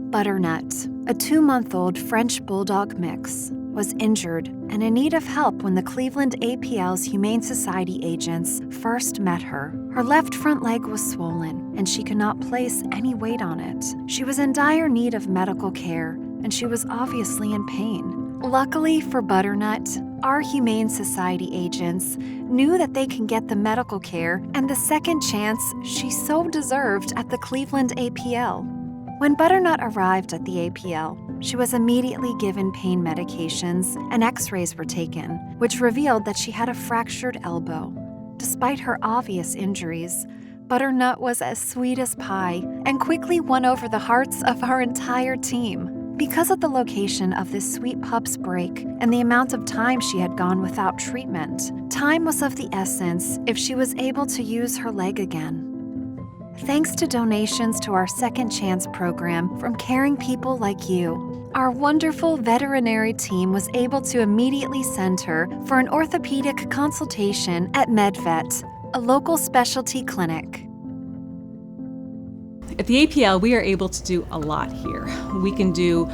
Butternut, a 2-month-old French bulldog mix, was injured and in need of help when the Cleveland APL's Humane Society agents first met her. Her left front leg was swollen, and she could not place any weight on it. She was in dire need of medical care, and she was obviously in pain. Luckily for Butternut, our Humane Society agents knew that they can get the medical care and the second chance she so deserved at the Cleveland APL. When Butternut arrived at the APL, she was immediately given pain medications and x-rays were taken, which revealed that she had a fractured elbow. Despite her obvious injuries, Butternut was as sweet as pie and quickly won over the hearts of our entire team. Because of the location of this sweet pup's break and the amount of time she had gone without treatment, time was of the essence if she was able to use her leg again. Thanks to donations to our Second Chance program from caring people like you, our wonderful veterinary team was able to immediately send her for an orthopedic consultation at MedVet, a local specialty clinic. At the APL, we are able to do a lot here. We can do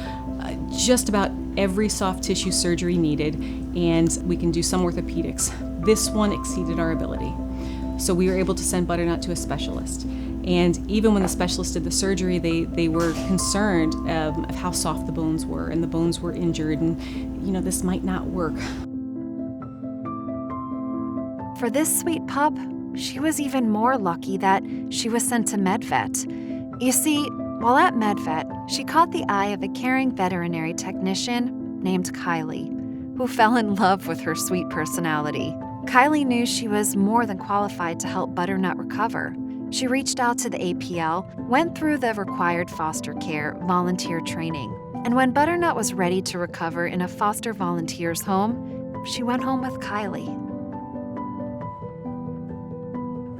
just about every soft tissue surgery needed, and we can do some orthopedics. This one exceeded our ability. So we were able to send Butternut to a specialist. And even when the specialist did the surgery, they were concerned of how soft the bones were, and the bones were injured, and this might not work. For this sweet pup, she was even more lucky that she was sent to MedVet. You see, while at MedVet, she caught the eye of a caring veterinary technician named Kylie, who fell in love with her sweet personality. Kylie knew she was more than qualified to help Butternut recover. She reached out to the APL, went through the required foster care volunteer training, and when Butternut was ready to recover in a foster volunteer's home, she went home with Kylie.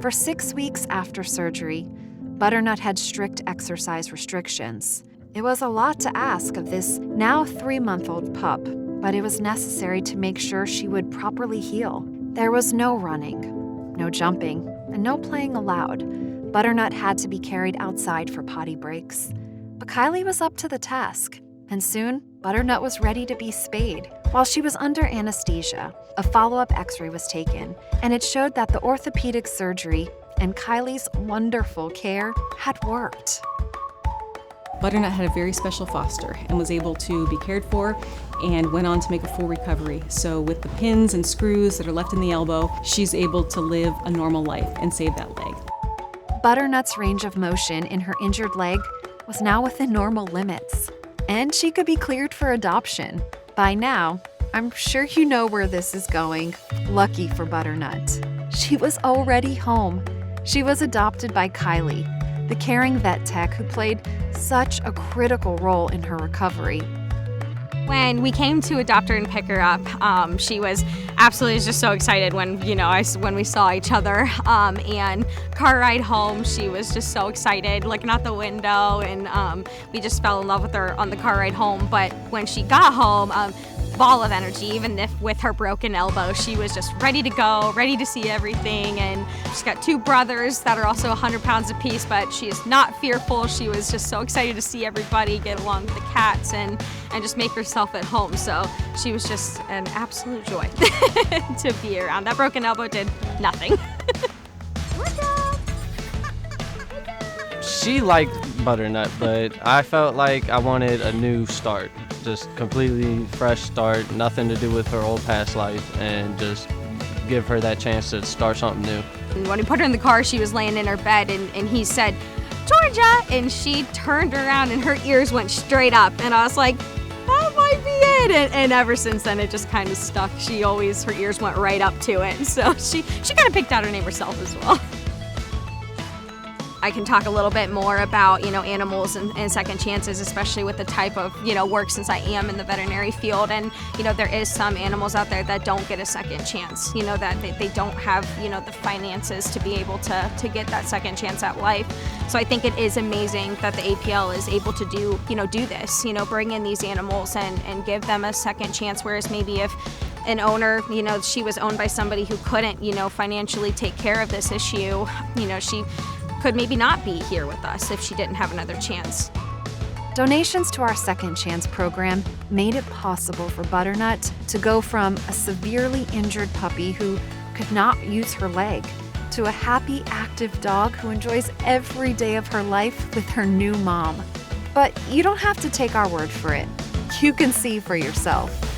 For 6 weeks after surgery, Butternut had strict exercise restrictions. It was a lot to ask of this now 3-month-old pup, but it was necessary to make sure she would properly heal. There was no running, no jumping, and no playing allowed. Butternut had to be carried outside for potty breaks. But Kylie was up to the task, and soon Butternut was ready to be spayed. While she was under anesthesia, a follow-up x-ray was taken, and it showed that the orthopedic surgery and Kylie's wonderful care had worked. Butternut had a very special foster and was able to be cared for and went on to make a full recovery. So with the pins and screws that are left in the elbow, she's able to live a normal life and save that leg. Butternut's range of motion in her injured leg was now within normal limits, and she could be cleared for adoption. By now, I'm sure you know where this is going. Lucky for Butternut, she was already home. She was adopted by Kylie, the caring vet tech who played such a critical role in her recovery. When we came to adopt her and pick her up, she was absolutely just so excited when we saw each other. And car ride home, she was just so excited, looking out the window, and we just fell in love with her on the car ride home. But when she got home, ball of energy, even if with her broken elbow, she was just ready to go, ready to see everything. And she's got 2 brothers that are also 100 pounds apiece, but she is not fearful. She was just so excited to see everybody, get along with the cats, and just make herself at home. So she was just an absolute joy to be around. That broken elbow did nothing. She liked Butternut, but I felt like I wanted a new start. Just completely fresh start, nothing to do with her old past life, and just give her that chance to start something new. And when we put her in the car, she was laying in her bed, and he said, "Georgia," and she turned around and her ears went straight up, and I was like, that might be it. And ever since then, it just kind of stuck. Her ears went right up to it, so she kind of picked out her name herself as well. I can talk a little bit more about, animals and second chances, especially with the type of, work, since I am in the veterinary field. And, there is some animals out there that don't get a second chance, that they don't have, the finances to be able to get that second chance at life. So I think it is amazing that the APL is able to do this, bring in these animals and give them a second chance, whereas maybe if an owner, she was owned by somebody who couldn't, financially take care of this issue, she could maybe not be here with us if she didn't have another chance. Donations to our Second Chance program made it possible for Butternut to go from a severely injured puppy who could not use her leg to a happy, active dog who enjoys every day of her life with her new mom. But you don't have to take our word for it. You can see for yourself.